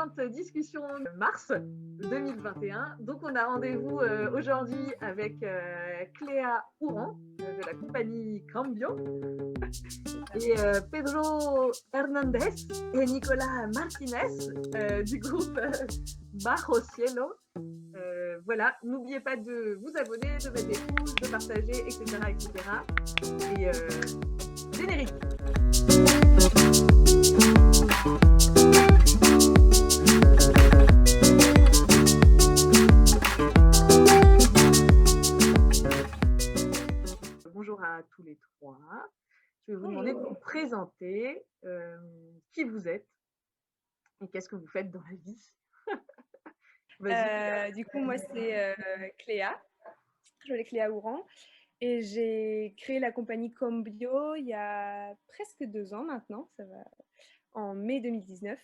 précédente discussion de mars 2021. Donc, on a rendez-vous aujourd'hui avec Cléa Ouran de la compagnie Cambio et Pedro Hernandez et Nicolas Martinez du groupe Bajo Cielo. Voilà, n'oubliez pas de vous abonner, de mettre des pouces, de partager, etc. Et générique. Bonjour à tous les trois. Je vais vous demander de vous présenter qui vous êtes et qu'est-ce que vous faites dans la vie. Du coup, moi, c'est Cléa. Je m'appelle Cléa Ouran et j'ai créé la compagnie Cambio il y a presque 2 ans maintenant, ça va en mai 2019.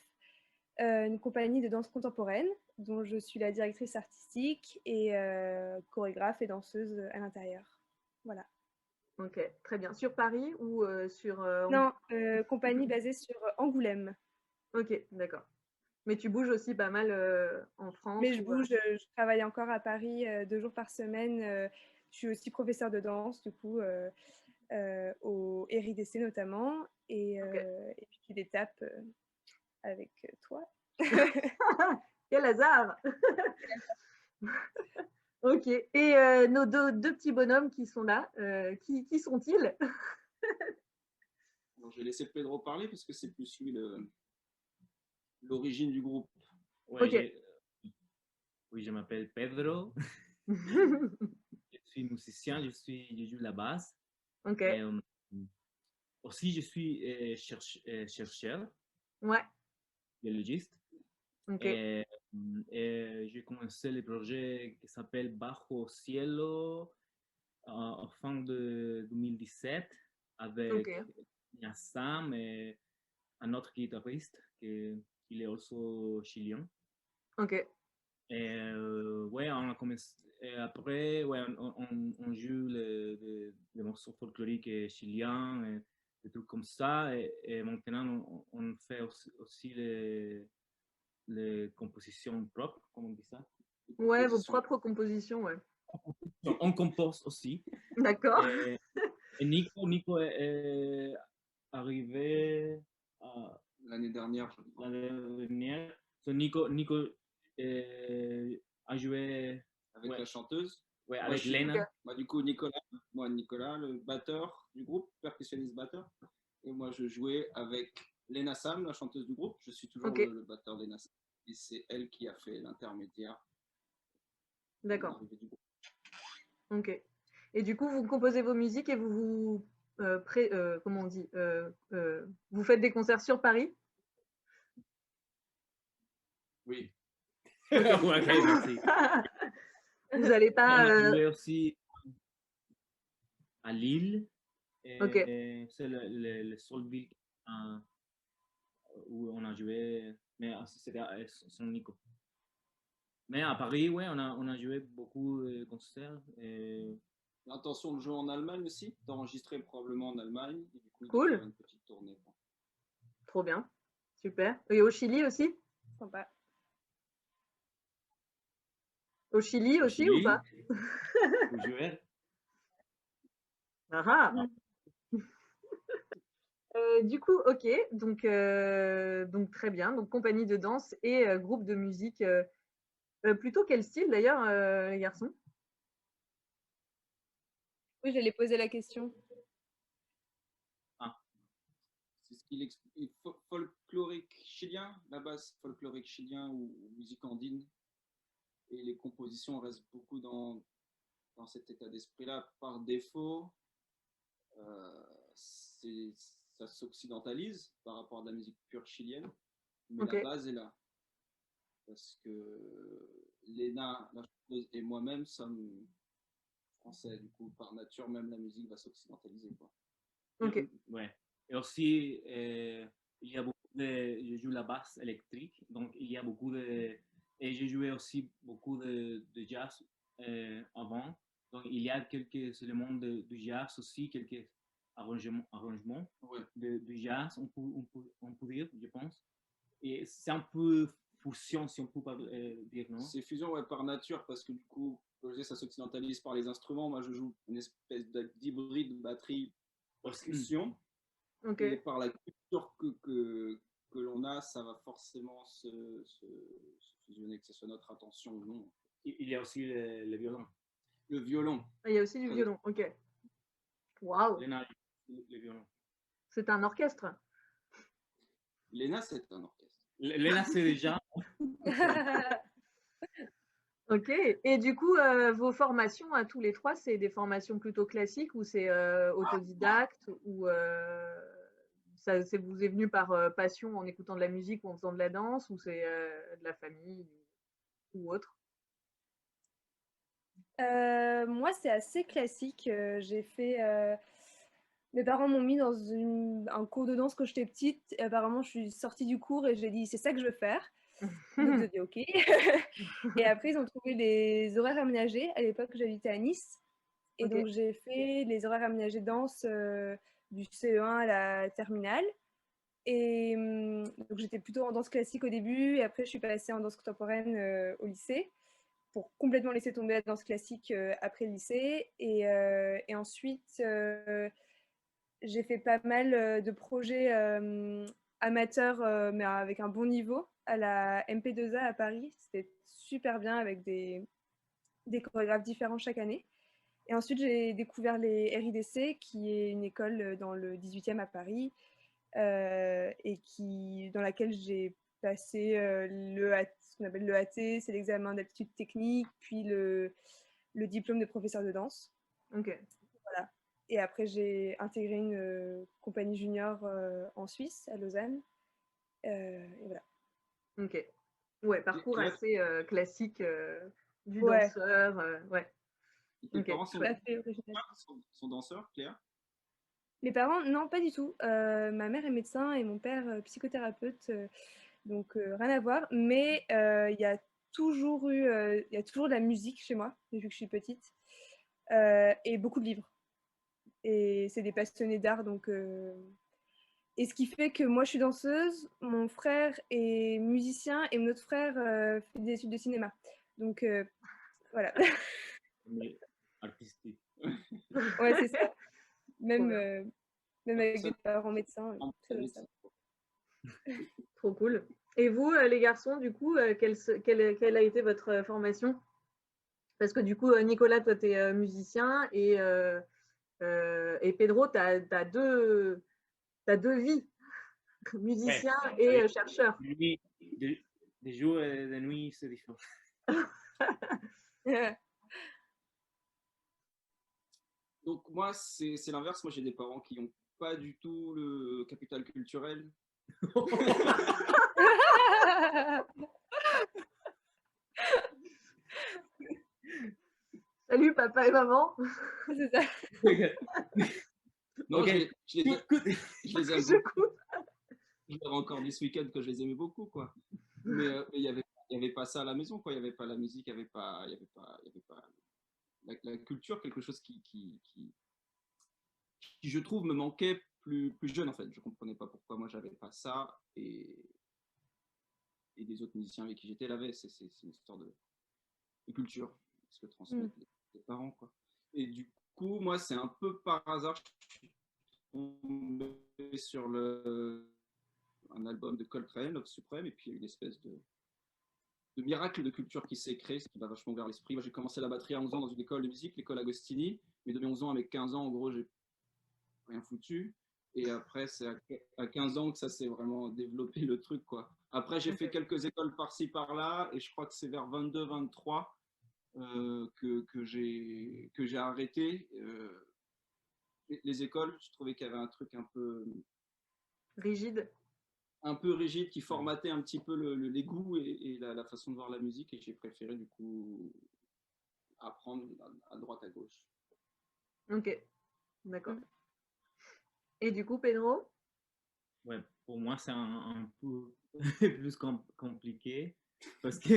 Une compagnie de danse contemporaine dont je suis la directrice artistique et chorégraphe et danseuse à l'intérieur. Voilà. Ok, très bien. Sur Paris ou sur... Non, compagnie basée sur Angoulême. Ok, d'accord. Mais tu bouges aussi pas mal en France. Mais je bouge, je travaille encore à Paris 2 jours par semaine. Je suis aussi professeure de danse, du coup, au RIDC notamment. Et puis tu les tapes avec toi. Quel hasard. Ok, et nos deux petits bonhommes qui sont là, qui sont-ils? Alors, je vais laisser Pedro parler parce que c'est plus lui l'origine du groupe. Ouais, Ok. Oui, je m'appelle Pedro. Je suis musicien, je joue la basse. Ok. Et, aussi, je suis chercheur, Ouais. biologiste. Ok. Et j'ai commencé le projet qui s'appelle Bajo Cielo en fin de 2017 avec Yassam et un autre guitariste qui est aussi chilien. Ok. Et ouais, on a commencé. Et après, ouais, on joue les morceaux folkloriques chiliens, et des trucs comme ça. Et maintenant, on fait aussi les compositions propres, comme on dit ça. Ouais, vos propres compositions, ouais. On compose aussi. D'accord. Et Nico est arrivé L'année dernière. So, Nico a joué avec la chanteuse. Ouais, avec Lena. Moi, du coup, Nicolas, le batteur du groupe, percussionniste batteur. Et moi, je jouais avec Lena Sam, la chanteuse du groupe. Je suis toujours le batteur de Lena Sam. Et c'est elle qui a fait l'intermédiaire. D'accord. Ok. Et du coup, vous composez vos musiques et vous comment on dit vous faites des concerts sur Paris? Oui. Ok, merci. Vous n'allez pas... On a joué aussi à Lille. Ok. C'est le seul ville où on a joué, mais c'était sans Nico. Mais à Paris, ouais, on a joué beaucoup de concerts. L'intention de jouer en Allemagne aussi, d'enregistrer probablement en Allemagne, et du coup Cool. de faire une petite tournée. Trop bien, super. Et au Chili aussi? Sympa. Au Chili aussi ou pas? Vous jouez? Du coup, ok, donc très bien. Donc compagnie de danse et groupe de musique. Plutôt quel style d'ailleurs, les garçons? Oui, j'allais poser la question. C'est ce qu'il explique. Folklorique chilien, la base folklorique chilien ou musique andine. Et les compositions restent beaucoup dans cet état d'esprit-là. Par défaut, ça s'occidentalise par rapport à de la musique pure chilienne, mais la base est là. Parce que Léna, la chanteuse, et moi-même sommes français, du coup, par nature, même la musique va s'occidentaliser. Ouais. Et aussi, il y a beaucoup je joue la basse électrique, donc il y a beaucoup de... Et j'ai joué aussi beaucoup de jazz avant. Donc il y a quelques éléments de jazz aussi, quelques arrangements de jazz, on peut dire, je pense. Et c'est un peu fusion, si on peut dire, non? C'est fusion, ouais, par nature, parce que du coup, comme je disais, ça s'occidentalise par les instruments. Moi, je joue une espèce d'hybride batterie percussion. Okay. Et par la culture que l'on a, ça va forcément se fusionner, que ce soit notre attention ou non. Il y a aussi le violon. Le violon. Il y a aussi du violon, ok. Waouh! Léna, le violon. C'est un orchestre. Léna, c'est un orchestre. Léna, c'est déjà. Ok. Et du coup, vos formations à tous les trois, c'est des formations plutôt classiques ou c'est autodidacte ou ça vous est venu par passion en écoutant de la musique ou en faisant de la danse ou c'est de la famille ou autre? Moi, c'est assez classique. J'ai fait. Mes parents m'ont mis dans un cours de danse quand j'étais petite. Et apparemment, je suis sortie du cours et j'ai dit c'est ça que je veux faire. Donc, j'ai dit OK. Et après, ils ont trouvé les horaires aménagés. À l'époque, j'habitais à Nice. Et Ok. donc, j'ai fait les horaires aménagés danse du CE1 à la terminale. Et donc, j'étais plutôt en danse classique au début. Et après, je suis passée en danse contemporaine au lycée pour complètement laisser tomber la danse classique après le lycée. Et ensuite, j'ai fait pas mal de projets amateurs, mais avec un bon niveau, à la MP2A à Paris. C'était super bien avec des chorégraphes différents chaque année. Et ensuite, j'ai découvert les RIDC, qui est une école dans le 18e à Paris, et dans laquelle j'ai passé ce qu'on appelle le AT, c'est l'examen d'aptitude technique, puis le diplôme de professeur de danse. Ok. Voilà. Et après, j'ai intégré une compagnie junior en Suisse, à Lausanne. Et voilà. Ok. Ouais, parcours Claire, assez classique du Ouais. danseur. Ouais. tes Ok. parents sont, Tout à fait original. sont danseurs, Claire? Les parents, non, pas du tout. Ma mère est médecin et mon père psychothérapeute, donc rien à voir. Mais il y a toujours il y a toujours de la musique chez moi, depuis que je suis petite, et beaucoup de livres. Et c'est des passionnés d'art, donc. Et ce qui fait que moi, je suis danseuse, mon frère est musicien et mon autre frère fait des études de cinéma. Donc voilà. Mais artistique. Ouais, c'est ça. Même, bien. même avec des Personne parents médecins, en très médecine. récemment. Trop cool. Et vous, les garçons, du coup, quelle a été votre formation? Parce que du coup, Nicolas, toi, tu es musicien et Pedro, tu as deux vies, Ouais. musicien et chercheur. Nuit, des jours et des nuits, c'est différent. Donc moi, c'est l'inverse. Moi, j'ai des parents qui n'ont pas du tout le capital culturel. Salut, papa et maman. C'est ça. Non, Ok. je les aime Je beaucoup. coupe. Je leur ai encore dit ce week-end que je les aimais beaucoup, quoi. Mais il y avait pas ça à la maison, quoi. Il y avait pas la musique, il y avait pas la culture, quelque chose qui, je trouve, me manquait plus jeune, en fait. Je comprenais pas pourquoi moi j'avais pas ça et des autres musiciens avec qui j'étais l'avaient. C'est une histoire de culture, ce que transmettent les parents, quoi. Et du coup, moi, c'est un peu par hasard, je suis tombé sur un album de Coltrane, Love Supreme, et puis il y a une espèce de miracle de culture qui s'est créé, ce qui m'a vachement ouvert l'esprit. Moi, j'ai commencé la batterie à 11 ans dans une école de musique, l'école Agostini, mais de mes 11 ans avec 15 ans, en gros, j'ai rien foutu. Et après, c'est à 15 ans que ça s'est vraiment développé le truc, quoi. Après, j'ai fait quelques écoles par-ci, par-là, et je crois que c'est vers 22-23 que j'ai arrêté. Les écoles, je trouvais qu'il y avait un truc Rigide. un peu rigide qui formatait un petit peu les goûts et la façon de voir la musique, et j'ai préféré du coup apprendre à droite à gauche. Ok, d'accord. Et du coup, Pedro? Ouais, pour moi, c'est un peu plus compliqué parce que,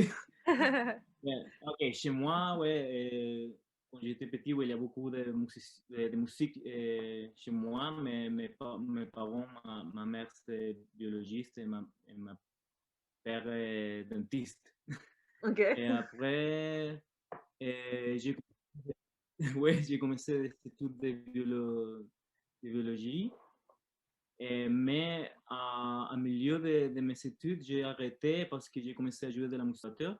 ouais, ok, chez moi, ouais, quand j'étais petit, ouais, il y a beaucoup de musique chez moi, mais mes parents, ma mère, c'est biologiste et faire dentiste. Ok. Et après, j'ai ouais, j'ai commencé des études de biologie. Mais en milieu de mes études, j'ai arrêté parce que j'ai commencé à jouer de la musculature.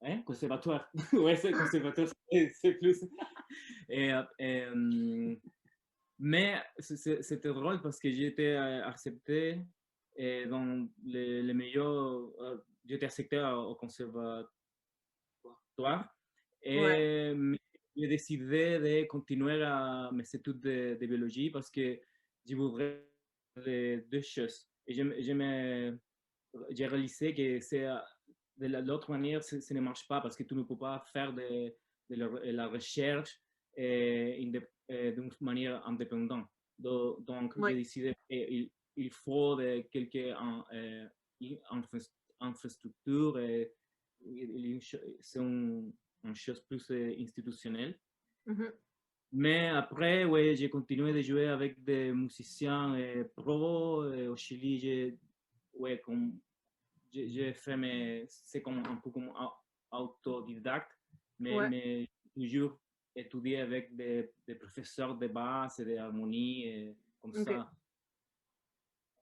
Hein? Conservatoire. Ouais, c'est conservatoire, c'est plus. Et, mais c'était drôle parce que j'ai été accepté dans les meilleurs. J'étais accepté au conservatoire. Ouais. Et j'ai décidé de continuer à mes études de biologie parce que je voudrais les deux choses. Et j'ai réalisé que c'est de l'autre manière, ça ne marche pas parce que tu ne peux pas faire de la recherche d'une manière indépendante. Donc, Ouais. j'ai décidé qu'il faut de quelques infrastructures et c'est une chose plus institutionnelle. Mhm. Mais après, ouais, j'ai continué de jouer avec des musiciens pro. Au Chili, ouais, j'ai fait c'est comme un peu comme autodidacte, Ouais. mais toujours étudié avec des professeurs de basse et d'harmonie, comme Ok. ça.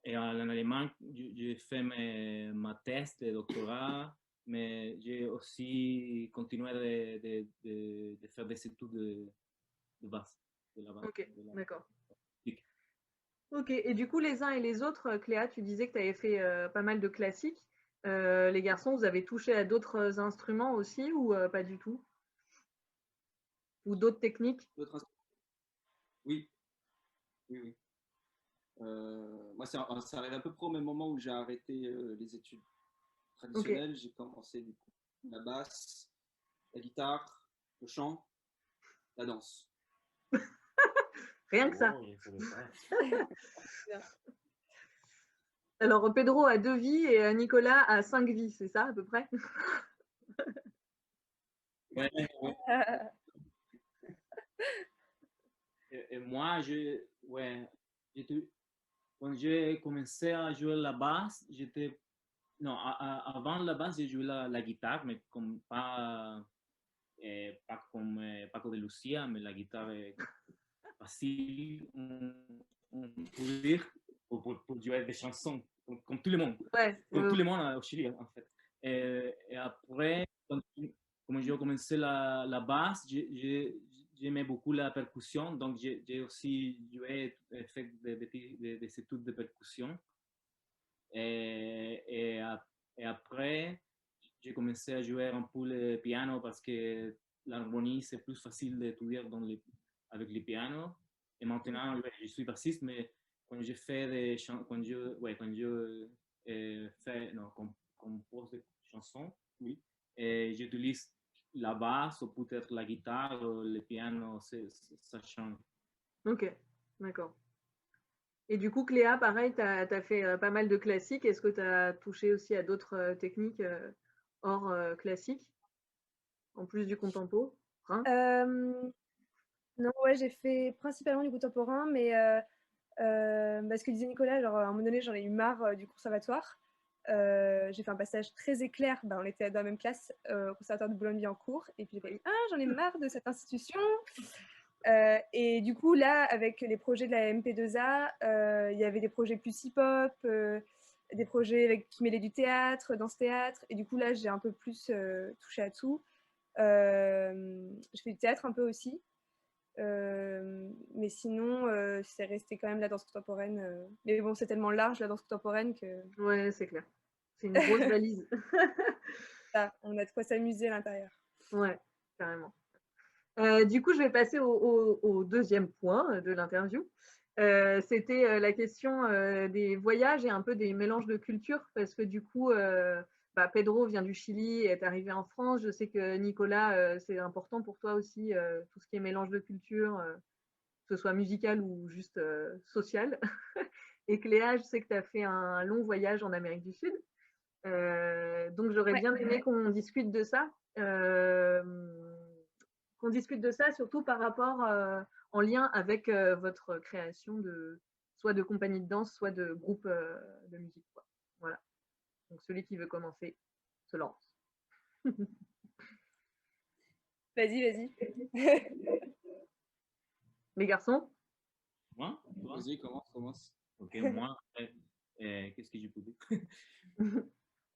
Et en Allemagne, j'ai fait ma thèse de doctorat, mais j'ai aussi continué de faire des études de base, de la base. Ok. D'accord. Ok. Et du coup, les uns et les autres, Cléa, tu disais que tu avais fait pas mal de classiques. Les garçons, vous avez touché à d'autres instruments aussi ou pas du tout? Ou d'autres techniques? Oui, oui, oui. Moi, ça arrive à peu près au même moment où j'ai arrêté les études Ok. traditionnelles. J'ai commencé du coup la basse, la guitare, le chant, la danse. Rien que ça. Oh, il faut le faire. Alors, Pedro a 2 vies et Nicolas a 5 vies, c'est ça à peu près? Ouais, ouais. Et moi, ouais, quand j'ai commencé à jouer la basse, non, avant la basse, j'ai joué la guitare, mais comme pas comme Paco de Lucia, mais la guitare facile, on peut dire, pour jouer des chansons, comme tout le monde. Ouais. Comme tout le monde au Chili, en fait. Et après, quand j'ai commencé la basse, j'aimais beaucoup la percussion, donc j'ai aussi joué, fait des études de percussion. Et, et, et après, j'ai commencé à jouer un peu le piano parce que l'harmonie, c'est plus facile d'étudier avec le piano. Et maintenant, ouais, je suis bassiste, mais quand je fais des chansons, quand je non, compose des chansons, oui, et j'utilise la basse ou peut-être la guitare ou le piano, ça change. Ok, d'accord. Et du coup, Cléa, pareil, tu as fait pas mal de classiques. Est-ce que tu as touché aussi à d'autres techniques hors classique, en plus du contempo? Non, ouais, j'ai fait principalement du contemporain, mais ce que disait Nicolas, genre, à un moment donné, j'en ai eu marre du conservatoire. J'ai fait un passage très éclair, on était dans la même classe au conservatoire de Boulogne-Billancourt, et puis j'ai fait « Ah, j'en ai marre de cette institution !» Et du coup, là, avec les projets de la MP2A, il y avait des projets plus hip-hop, des projets qui mêlaient du théâtre, danse-théâtre, et du coup, là, j'ai un peu plus touché à tout. Je fais du théâtre un peu aussi. Mais sinon, c'est resté quand même la danse contemporaine. Mais bon, c'est tellement large la danse contemporaine que Ouais, c'est clair. C'est une grosse valise. ça, on a de quoi s'amuser à l'intérieur. Ouais, carrément. Du coup, je vais passer au deuxième point de l'interview. C'était la question des voyages et un peu des mélanges de cultures, parce que du coup, Pedro vient du Chili et est arrivé en France. Je sais que Nicolas, c'est important pour toi aussi, tout ce qui est mélange de culture, que ce soit musical ou juste social. Et Cléa, je sais que tu as fait un long voyage en Amérique du Sud. Donc, j'aurais Ouais. bien aimé qu'on discute de ça. Surtout par rapport en lien avec votre création de soit de compagnie de danse, soit de groupe de musique, quoi. Voilà. Donc, celui qui veut commencer se lance. Vas-y. Les garçons? Moi? Vas-y, commence. Ok, moi, qu'est-ce que je peux dire?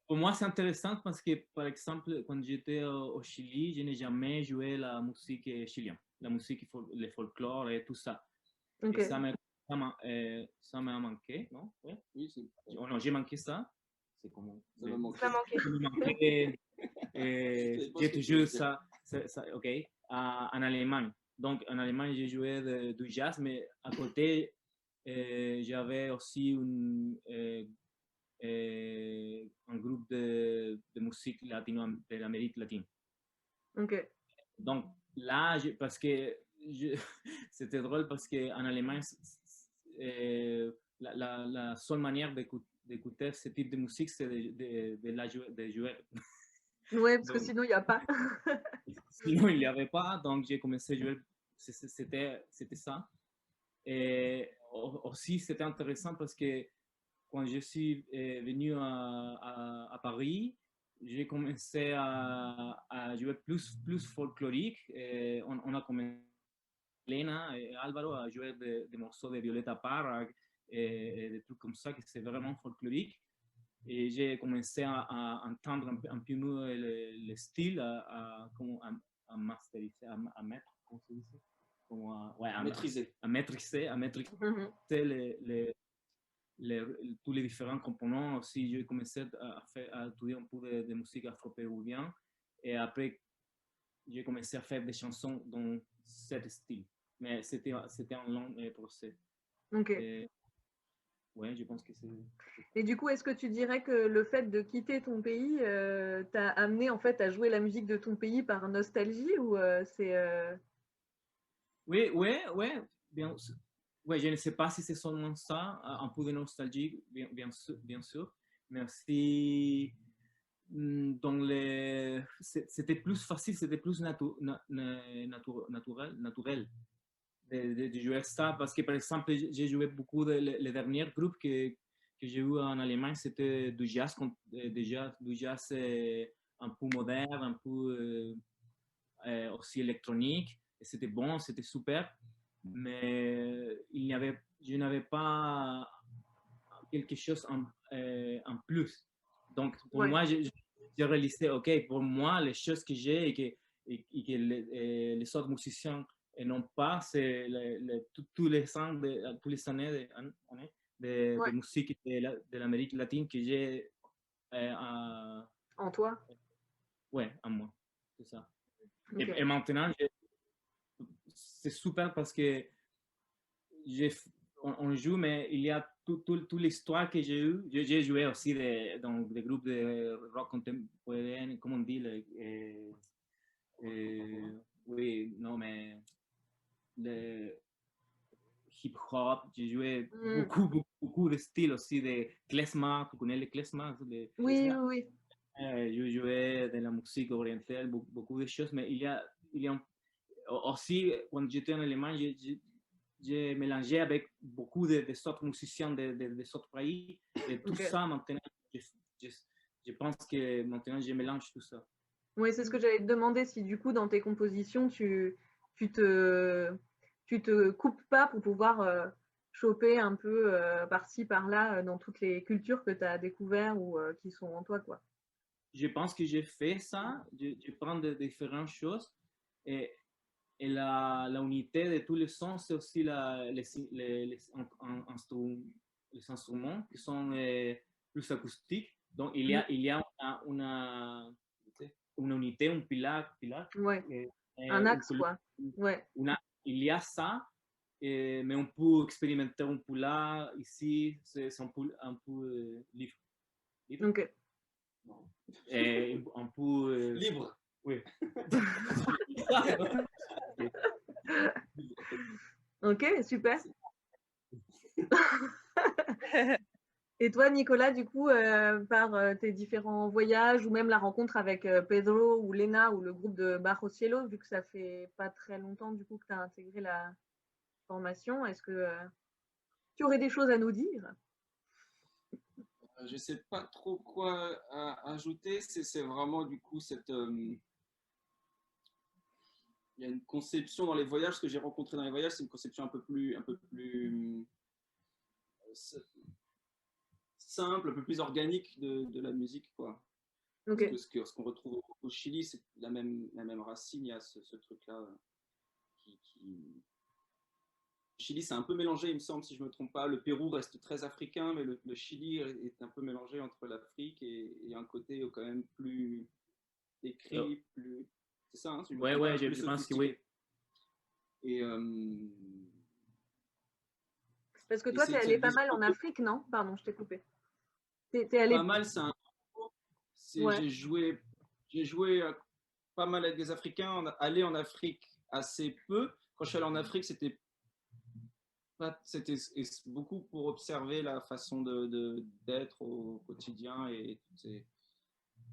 Pour moi, c'est intéressant parce que, par exemple, quand j'étais au Chili, je n'ai jamais joué la musique chilienne, la musique, le folklore et tout ça. Ok. Et ça m'a manqué, non? Ouais. Oui, c'est Oh non, j'ai manqué ça. C'est comment? ça m'a manqué. Ça manquait. Ça m'a manqué. J'ai toujours ça, ok, en Allemagne. Donc, en Allemagne, j'ai joué du jazz, mais à côté, j'avais aussi un groupe de musique de l'Amérique latine. Ok. Donc, là, parce que c'était drôle parce qu'en Allemagne, la seule manière d'écouter ce type de musique, c'est de jouer. Ouais, parce que Donc, sinon, il n'y a pas. sinon, il n'y avait pas, donc j'ai commencé à jouer. C'était ça. Et aussi, c'était intéressant parce que quand je suis venu à Paris, j'ai commencé à jouer plus folklorique. Et on a commencé, Lena et Alvaro, à jouer des morceaux de Violeta Parra et des trucs comme ça, qui c'est vraiment folklorique. Et j'ai commencé à entendre un peu mieux le style, à masteriser, à mettre, comment se dit ça? Ouais, Maîtriser. À maîtriser Mhm. tous les différents composants. Aussi, j'ai commencé à étudier un peu de musique afro-péruvienne. Et après, j'ai commencé à faire des chansons dans ce style. Mais c'était un long procès. Ok. Ouais, je pense que c'est... Et du coup, est-ce que tu dirais que le fait de quitter ton pays t'a amené en fait à jouer la musique de ton pays par nostalgie ou c'est Oui, bien sûr. Ouais, je ne sais pas si c'est seulement ça, un peu de nostalgie, bien sûr, mais aussi c'était plus facile, c'était plus naturel de jouer ça, parce que par exemple, j'ai joué beaucoup les derniers groupes que j'ai eu en Allemagne, c'était du jazz, du jazz un peu moderne, un peu aussi électronique, et c'était bon, c'était super, mais je n'avais pas quelque chose en plus. Donc, pour ouais, moi, j'ai réalisé, OK, pour moi, les choses que j'ai et que les autres musiciens n'ont pas, c'est tous les ans, tous les années de ouais, musique de l'Amérique latine que j'ai en toi? ouais, à moi. C'est ça. Ok. Et maintenant, c'est super parce que on joue, mais il y a toute l'histoire que j'ai eue. J'ai joué aussi dans des groupes de rock contemporain, comme on dit, oui, non, mais le hip-hop. J'ai joué Mm. beaucoup de styles aussi, de klezmer. Tu connais le klezmer? Oui, oui, oui. Je jouais de la musique orientale, beaucoup de choses, mais il y a aussi, quand j'étais en Allemagne, j'ai mélangé avec beaucoup d'autres musiciens d'autres pays. Et tout Ok. ça, maintenant, je, je pense que maintenant, je mélange tout ça. Oui, c'est ce que j'allais te demander, si du coup, dans tes compositions, tu te coupes pas pour pouvoir choper un peu par-ci, par-là, dans toutes les cultures que tu as découvertes ou qui sont en toi, quoi. Je pense que j'ai fait ça, je prends de différentes choses et, et la unité de tous les sons, c'est aussi les instruments qui sont plus acoustiques. Donc, il y a una unité, un pilar Ouais, euh, un une axe, quoi. Ouais, il y a ça, mais on peut expérimenter un peu là, ici, c'est un peu libre. Libre? ok. Non. Un peu... Libre. Oui. Ok, super. Et toi, Nicolas, du coup, par tes différents voyages ou même la rencontre avec Pedro ou Lena ou le groupe de Bajo Cielo, vu que ça fait pas très longtemps du coup que tu as intégré la formation, est-ce que tu aurais des choses à nous dire? Je sais pas trop quoi ajouter. C'est vraiment du coup cette. Il y a une conception dans les voyages, ce que j'ai rencontré dans les voyages, c'est une conception un peu plus simple, un peu plus organique de la musique, quoi. Ok. Parce que ce qu'on retrouve au Chili, c'est la même racine. Il y a ce truc-là qui. Le Chili, c'est un peu mélangé, il me semble, si je ne me trompe pas. Le Pérou reste très africain, mais le Chili est un peu mélangé entre l'Afrique et un côté quand même plus écrit, plus. C'est ça, hein, si je me Ouais, trompe ouais, pas, plus je pense que oui. sophistiqué. Et, Parce que et toi, tu es allé cette pas vision mal en Afrique, non? Pardon, je t'ai coupé. T'es allé. pas mal, c'est un. Ouais. J'ai joué pas mal avec des Africains, aller en Afrique assez peu. Quand je suis allé en Afrique, c'était beaucoup pour observer la façon d'être au quotidien et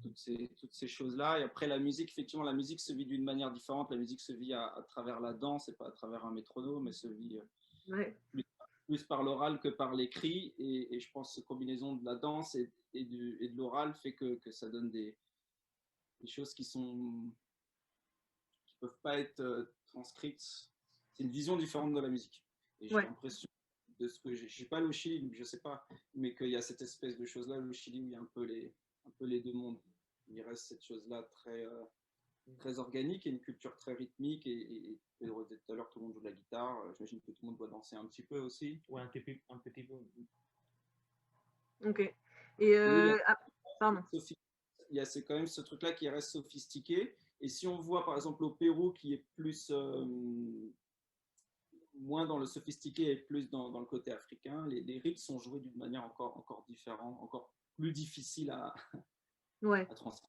toutes ces choses-là. Et après, la musique, effectivement, la musique se vit d'une manière différente. La musique se vit à travers la danse et pas à travers un métronome, mais se vit Ouais. plus par l'oral que par l'écrit. Et je pense que cette combinaison de la danse et de l'oral fait que ça donne des choses qui peuvent pas être transcrites. C'est une vision différente de la musique. Et j'ai Ouais. l'impression de ce que je suis pas allé au Chili, donc je sais pas, mais qu'il y a cette espèce de chose là au Chili où il y a un peu les deux mondes. Il reste cette chose là très organique et une culture très rythmique et tout à l'heure tout le monde joue de la guitare. J'imagine que tout le monde doit danser un petit peu aussi. Ouais, un petit peu. Ok. Et Et pardon. il y a quand même ce truc là qui reste sophistiqué. Et si on voit par exemple au Pérou qui est plus moins dans le sophistiqué et plus dans le côté africain, les rythmes sont joués d'une manière encore différente, encore plus difficile Ouais. à transmettre.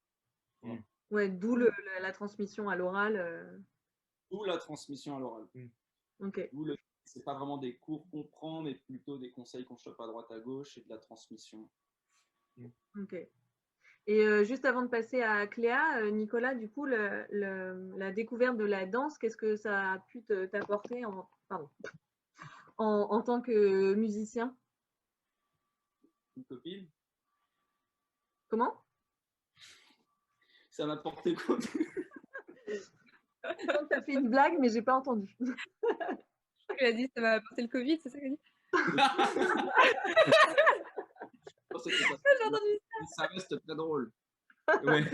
Mm. Ouais, d'où la transmission à l'oral. D'où la transmission à l'oral. Ok. C'est pas vraiment des cours qu'on prend, mais plutôt des conseils qu'on chope à droite à gauche et de la transmission. Ok. Et juste avant de passer à Cléa, Nicolas, du coup, la découverte de la danse, qu'est-ce que ça a pu t'apporter en tant que musicien? Une copine, Comment? ça m'a porté quoi? Tu as fait une blague, mais j'ai pas entendu. Tu as dit ça m'a apporté le Covid, c'est ça qu'elle a dit? J'ai entendu Ça reste très drôle. Ouais.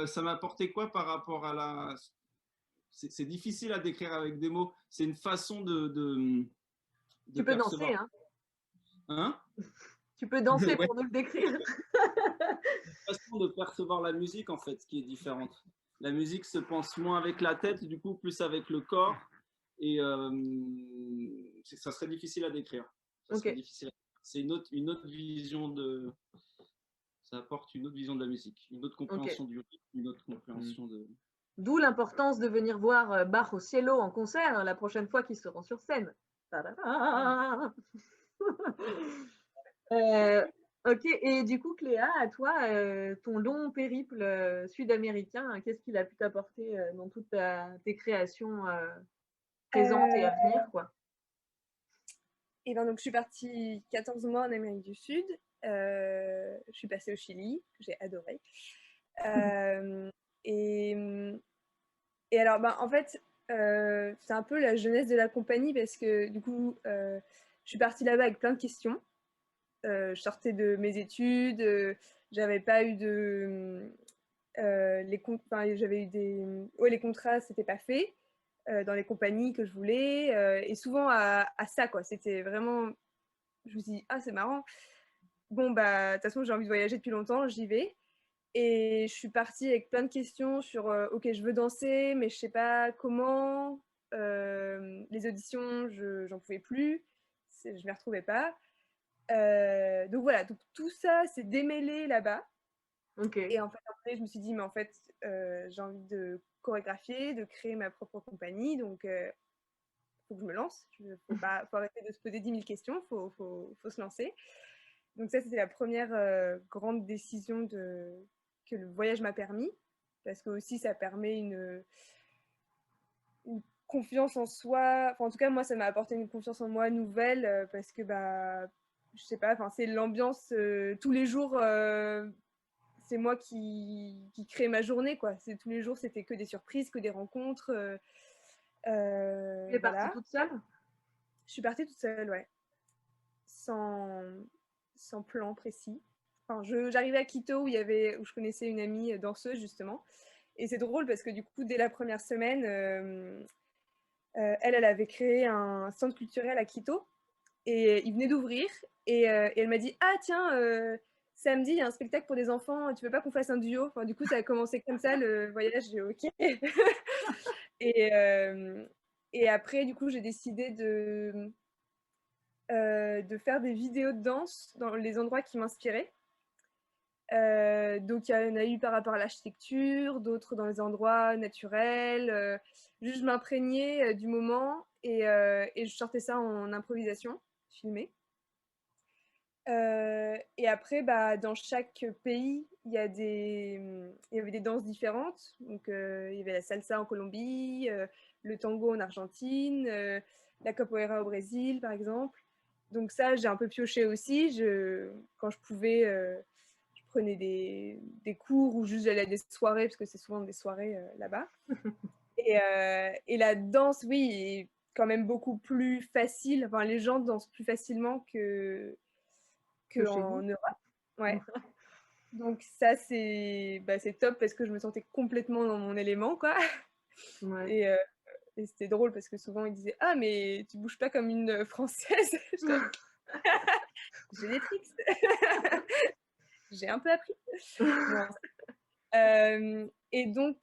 Ça m'a apporté quoi par rapport à la. C'est difficile à décrire avec des mots. C'est une façon de Tu peux danser, percevoir. hein? Hein? Tu peux danser Ouais. pour nous le décrire. Une façon de percevoir la musique, en fait, qui est différente. La musique se pense moins avec la tête, du coup, plus avec le corps. Et ça serait difficile à décrire. Ok. C'est une autre vision de. Ça apporte une autre vision de la musique, une autre compréhension du rythme, une autre compréhension de. D'où l'importance de venir voir Bach au Cielo en concert la prochaine fois qu'ils seront sur scène. Ok, et du coup, Cléa, à toi, ton long périple sud-américain, qu'est-ce qu'il a pu t'apporter dans toutes tes créations présentes et à venir, quoi? Et ben donc je suis partie 14 mois en Amérique du Sud. Je suis passée au Chili, que j'ai adoré. Et, et alors, ben, en fait, c'est un peu la jeunesse de la compagnie parce que du coup, je suis partie là-bas avec plein de questions. Je sortais de mes études, j'avais pas eu de. J'avais eu des. Ouais, les contrats, c'était pas fait dans les compagnies que je voulais. Et souvent à ça, quoi. C'était vraiment. Je me suis dit, ah, c'est marrant. Bon, bah, de toute façon, j'ai envie de voyager depuis longtemps, j'y vais. Et je suis partie avec plein de questions sur, ok, je veux danser, mais je sais pas comment. Les auditions, j'en pouvais plus. Je ne m'y retrouvais pas. Donc voilà, donc tout ça s'est démêlé là-bas. Ok. Et en fait, après, je me suis dit, mais en fait, j'ai envie de chorégraphier, de créer ma propre compagnie. Donc, faut que je me lance. Faut arrêter de se poser 10 000 questions. Faut se lancer. Donc ça, c'était la première grande décision que le voyage m'a permis. Parce que aussi, ça permet une confiance en soi. Enfin, en tout cas, moi, ça m'a apporté une confiance en moi nouvelle parce que bah, je sais pas, c'est l'ambiance tous les jours. C'est moi qui crée ma journée, quoi. Tous les jours, c'était que des surprises, que des rencontres. Tu es partie toute seule? Je suis partie toute seule, ouais. Sans plan précis. J'arrivais à Quito où je connaissais une amie danseuse, justement. Et c'est drôle parce que du coup, dès la première semaine, elle avait créé un centre culturel à Quito. Et il venait d'ouvrir. Et elle m'a dit « Ah tiens, samedi, il y a un spectacle pour des enfants. Tu veux pas qu'on fasse un duo ?» Du coup, ça a commencé comme ça, le voyage. J'ai dit « Ok ». Et après, du coup, j'ai décidé de faire des vidéos de danse dans les endroits qui m'inspiraient. Donc, il y en a eu par rapport à l'architecture, d'autres dans les endroits naturels. Juste, je m'imprégnais du moment et je sortais ça en improvisation, filmée. Et après, dans chaque pays, il y avait des danses différentes. Donc, il y avait la salsa en Colombie, le tango en Argentine, la capoeira au Brésil, par exemple. Donc ça, j'ai un peu pioché aussi. Quand je pouvais, je prenais des cours ou juste j'allais à des soirées, parce que c'est souvent des soirées là-bas. Et la danse, oui, est quand même beaucoup plus facile. Enfin, les gens dansent plus facilement qu'en Europe. Ouais. Donc ça, c'est top parce que je me sentais complètement dans mon élément, quoi. Ouais. Et c'était drôle parce que souvent, ils disaient « Ah, mais tu bouges pas comme une Française !» J'ai des tricks. J'ai un peu appris. Non. Et donc,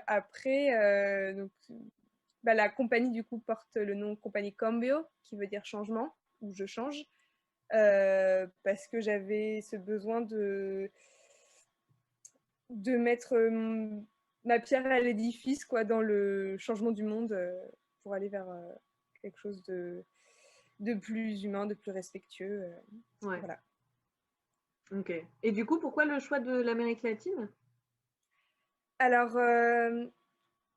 après, la compagnie, du coup, porte le nom Compagnie Cambio, qui veut dire changement, ou je change. Parce que j'avais ce besoin de mettre ma pierre à l'édifice, quoi, dans le changement du monde pour aller vers quelque chose de plus humain, de plus respectueux. Ouais. Voilà. Ok. Et du coup, pourquoi le choix de l'Amérique latine? Alors,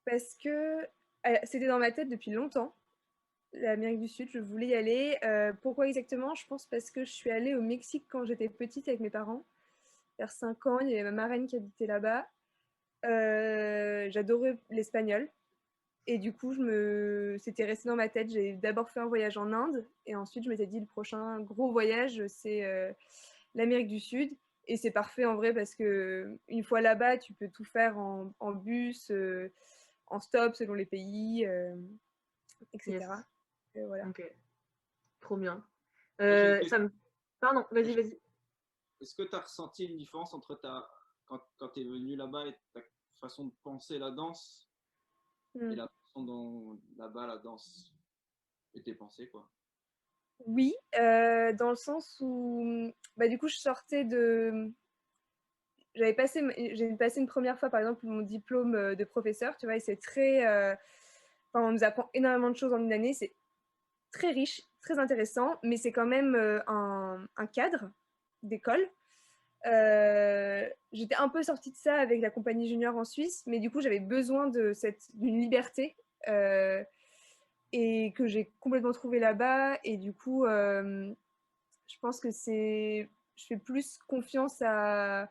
parce que c'était dans ma tête depuis longtemps. L'Amérique du Sud, je voulais y aller. Pourquoi exactement? Je pense parce que je suis allée au Mexique quand j'étais petite avec mes parents. Vers 5 ans, il y avait ma marraine qui habitait là-bas. J'adorais l'espagnol. Et du coup, c'était resté dans ma tête. J'ai d'abord fait un voyage en Inde. Et ensuite, je m'étais dit, le prochain gros voyage, c'est l'Amérique du Sud. Et c'est parfait en vrai parce que une fois là-bas, tu peux tout faire en bus, en stop selon les pays, etc. Yes. Et voilà. Ok. Trop bien. J'ai une Pardon, vas-y. Est-ce que tu as ressenti une différence entre quand tu es venu là-bas et ta façon de penser la danse et la façon dont là-bas la danse était pensée, quoi? Oui, dans le sens où, du coup, j'ai passé une première fois, par exemple, mon diplôme de professeur, tu vois, et c'est on nous apprend énormément de choses en une année, c'est très riche, très intéressant, mais c'est quand même un cadre d'école. J'étais un peu sortie de ça avec la compagnie junior en Suisse, mais du coup, j'avais besoin d'une liberté et que j'ai complètement trouvé là-bas. Et du coup, je pense que je fais plus confiance à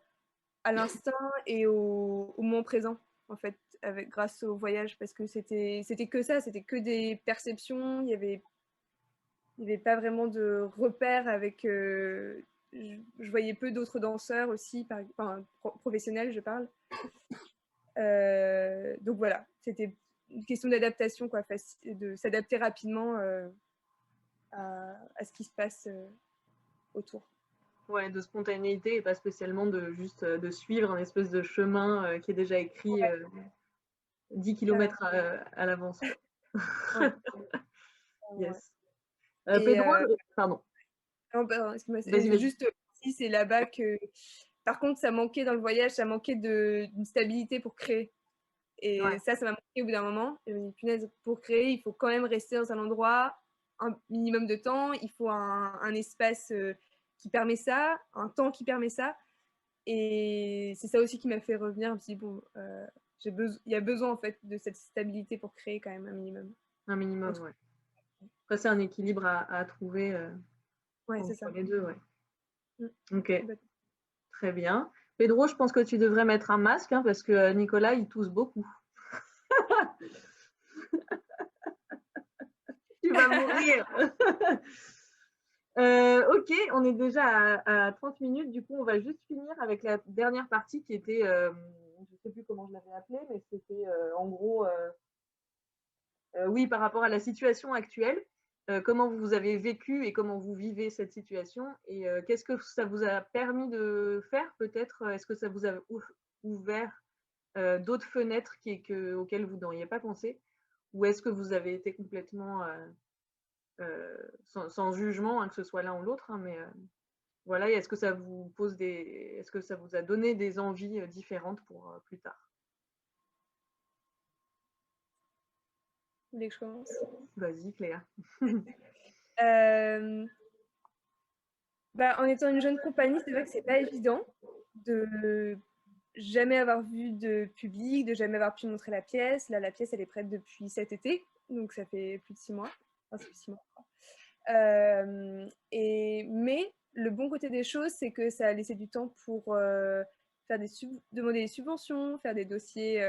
l'instinct et au moment présent, en fait, grâce au voyage, parce que c'était que ça, c'était que des perceptions, il y avait pas vraiment de repères avec... je voyais peu d'autres danseurs aussi, professionnels, je parle. Donc voilà, c'était une question d'adaptation, quoi, de s'adapter rapidement à ce qui se passe autour. Ouais, de spontanéité et pas spécialement de suivre un espèce de chemin qui est déjà écrit 10 km à l'avance, quoi. Ouais. Yes. Et, Pedro, pardon. Non, excuse-moi, Vas-y. juste aussi, c'est là-bas que... Par contre, ça manquait dans le voyage, ça manquait d'une stabilité pour créer. Et Ouais. ça m'a manqué au bout d'un moment. Et je me dis, punaise, pour créer, il faut quand même rester dans un endroit un minimum de temps. Il faut un espace qui permet ça, un temps qui permet ça. Et c'est ça aussi qui m'a fait revenir. Je me suis dit, bon, il y a besoin en fait de cette stabilité pour créer quand même un minimum. Un minimum, ouais. Après, c'est un équilibre à trouver. Ouais, c'est ça. Entre les deux, ouais. Ok, Complètement. très bien. Pedro, je pense que tu devrais mettre un masque hein, parce que Nicolas, il tousse beaucoup. Tu vas mourir. Ok, on est déjà à 30 minutes. Du coup, on va juste finir avec la dernière partie qui était, je ne sais plus comment je l'avais appelée, mais c'était en gros, oui, par rapport à la situation actuelle. Comment vous avez vécu et comment vous vivez cette situation et qu'est-ce que ça vous a permis de faire peut-être? Est-ce que ça vous a ouvert d'autres fenêtres auxquelles vous n'auriez pas pensé? Ou est-ce que vous avez été complètement sans jugement, hein, que ce soit l'un ou l'autre, hein, mais voilà, et est-ce que ça vous est-ce que ça vous a donné des envies différentes pour plus tard? Vous voulez que je commence? Vas-y, Cléa. En étant une jeune compagnie, c'est vrai que c'est pas évident de jamais avoir vu de public, de jamais avoir pu montrer la pièce. Là, la pièce, elle est prête depuis cet été, donc ça fait plus de 6 mois. Enfin, ça fait 6 mois, je crois. Mais le bon côté des choses, c'est que ça a laissé du temps pour demander des subventions, faire des dossiers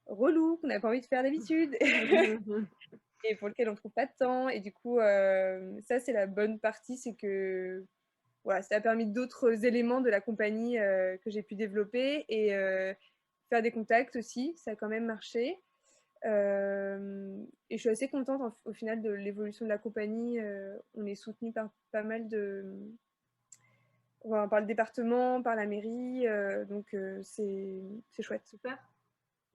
relous qu'on n'avait pas envie de faire d'habitude et pour lesquels on ne trouve pas de temps. Et du coup, ça, c'est la bonne partie, c'est que voilà, ça a permis d'autres éléments de la compagnie que j'ai pu développer et faire des contacts aussi, ça a quand même marché. Et je suis assez contente au final de l'évolution de la compagnie. On est soutenu par pas mal par le département, par la mairie, donc c'est chouette. Super,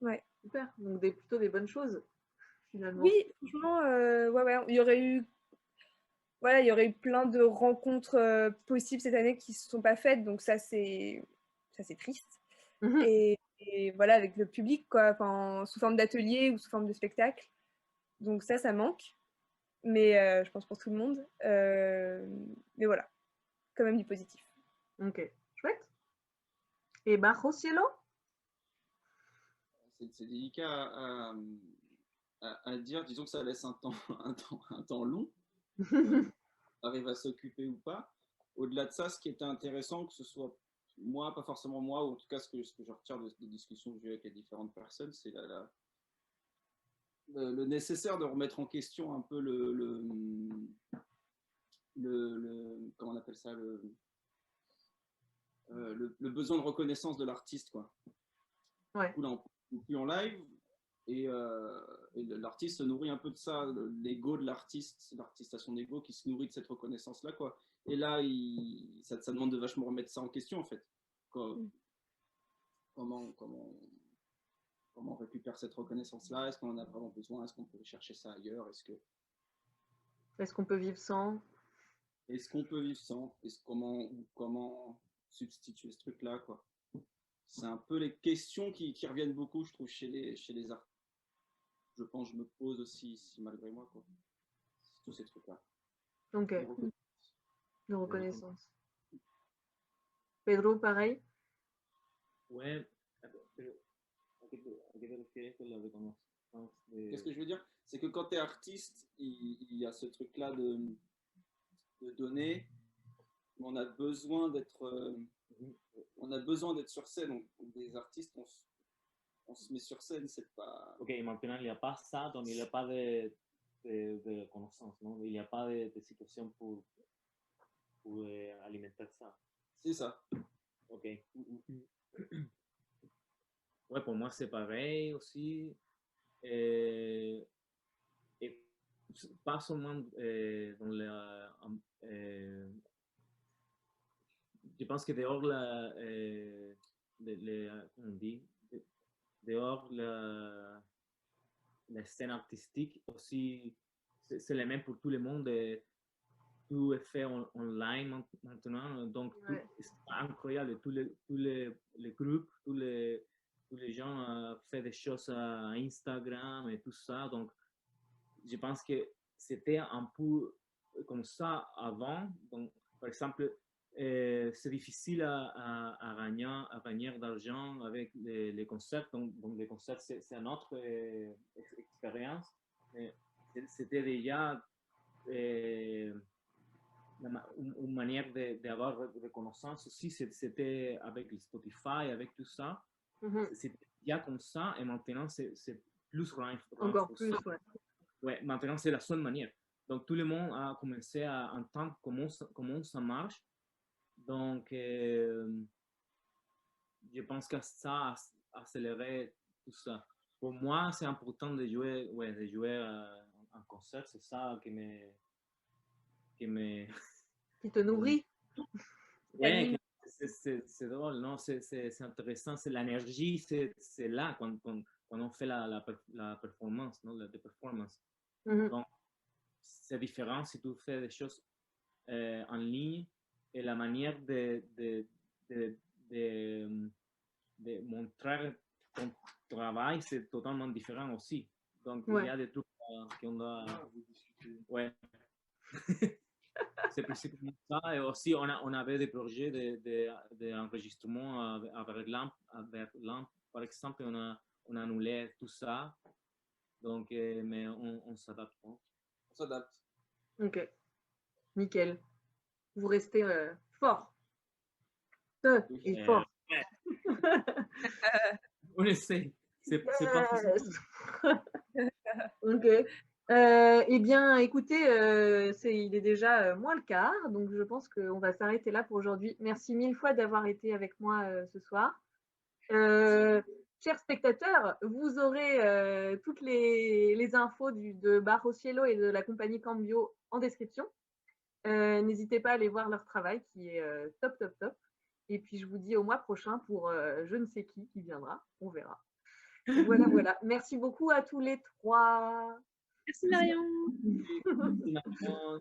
Ouais. super. Donc plutôt des bonnes choses finalement. Oui, franchement, ouais, il y aurait eu plein de rencontres possibles cette année qui ne se sont pas faites, donc ça c'est triste. Et voilà, avec le public, quoi, sous forme d'atelier ou sous forme de spectacle. Donc ça manque, mais je pense pour tout le monde. Mais voilà, quand même du positif. Ok, chouette. Et Cielo? C'est délicat à dire. Disons que ça laisse un temps, un temps long. Arrive à s'occuper ou pas. Au-delà de ça, ce qui était intéressant, que ce soit moi, pas forcément moi, ou en tout cas ce que je retire des discussions que j'ai avec les différentes personnes, c'est le nécessaire de remettre en question un peu comment on appelle ça, le besoin de reconnaissance de l'artiste, quoi. Ouais. Du coup, là, on ne peut plus en live, et l'artiste se nourrit un peu de ça, l'ego de l'artiste a son ego qui se nourrit de cette reconnaissance-là, quoi. Et là, ça demande de vachement remettre ça en question, en fait. Comment on récupère cette reconnaissance-là? Est-ce qu'on en a vraiment besoin? Est-ce qu'on peut chercher ça ailleurs? Est-ce qu'on peut vivre sans? Est-ce qu'on peut vivre sans? Comment substituer ce truc-là, quoi? C'est un peu les questions qui reviennent beaucoup, je trouve, chez les artistes. Je pense que je me pose aussi, malgré moi, quoi. Tous ces trucs-là. Ok. De reconnaissance. Pedro, pareil? Ouais, pero ¿a qué te refieres con la reconnaissance Qu'est-ce que je veux dire? C'est que quand tu es artiste, il y a ce truc-là de donner. On a besoin d'être sur scène. Donc, des artistes, on se met sur scène, c'est pas... Ok, maintenant il n'y a pas ça, donc il n'y a pas de reconnaissance, non? Il n'y a pas de situation pour alimenter ça. C'est ça. Ok. Ouais, pour moi c'est pareil aussi. Et pas seulement dans la... je pense que dehors comment on dit, dehors la scène artistique aussi, c'est le même pour tout le monde. Tout est fait online maintenant, donc Ouais. c'est incroyable. Tous les groupes, tous les gens font des choses à Instagram et tout ça. Donc, je pense que c'était un peu comme ça avant. Donc, par exemple, c'est difficile à gagner d'argent avec les concerts. Donc, les concerts, c'est une autre expérience. Mais c'était déjà une manière d'avoir reconnaissance aussi, c'était avec le Spotify, avec tout ça. C'était bien comme ça, et maintenant, c'est plus Encore plus, ouais. Ouais, maintenant, c'est la seule manière. Donc, tout le monde a commencé à entendre comment ça marche. Donc, je pense que ça a accéléré tout ça. Pour moi, c'est important de jouer en concert. C'est ça qui te nourrit. Ouais, c'est drôle, non? C'est intéressant. C'est l'énergie, c'est là quand on fait la performance, non? La performance. Donc, c'est différent si tu fais des choses en ligne, et la manière de montrer ton travail, c'est totalement différent aussi. Donc, il y a des trucs qu'on doit... Ouais. C'est principalement ça. Et aussi, on avait des projets d'enregistrement avec LAMP. Par exemple, on a annulé tout ça. Donc, mais on s'adapte. On s'adapte. Ok. Nickel. Vous restez fort. Et fort. On essaie. C'est pas facile. Ok. Eh bien, écoutez, il est déjà moins le quart, donc je pense qu'on va s'arrêter là pour aujourd'hui. Merci mille fois d'avoir été avec moi ce soir. Chers spectateurs, vous aurez toutes les infos de Barro Cielo et de la compagnie Cambio en description. N'hésitez pas à aller voir leur travail qui est top, top, top. Et puis, je vous dis au mois prochain pour je ne sais qui viendra. On verra. Voilà, voilà. Merci beaucoup à tous les trois. Merci Marion. Merci, Marion.